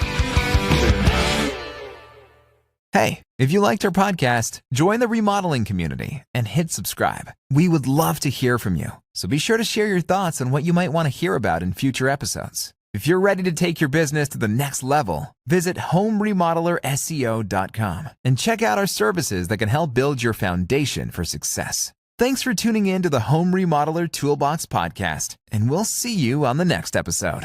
Hey, if you liked our podcast, join the remodeling community and hit subscribe. We would love to hear from you. So be sure to share your thoughts on what you might want to hear about in future episodes. If you're ready to take your business to the next level, visit homeremodelerSEO.com and check out our services that can help build your foundation for success. Thanks for tuning in to the Home Remodeler Toolbox podcast, and we'll see you on the next episode.